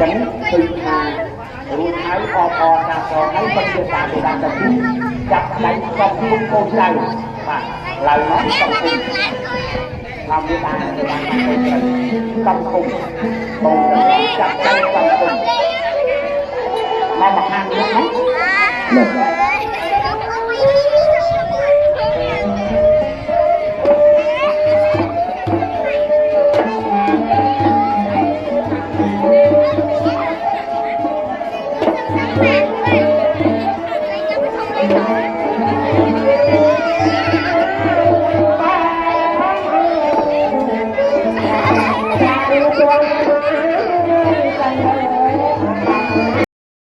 ចឹងឃើញថារួចហើយអបអរណាស់ក៏ហើយពិតជាការទៅដល់ទៅចាប់ដៃក៏គុំកូនចៅបាទឡើយមកសង្គមតាមវាបានទៅបានទៅសង្គមបងចាប់ដៃសង្គមមកខាងនេះណាMẹ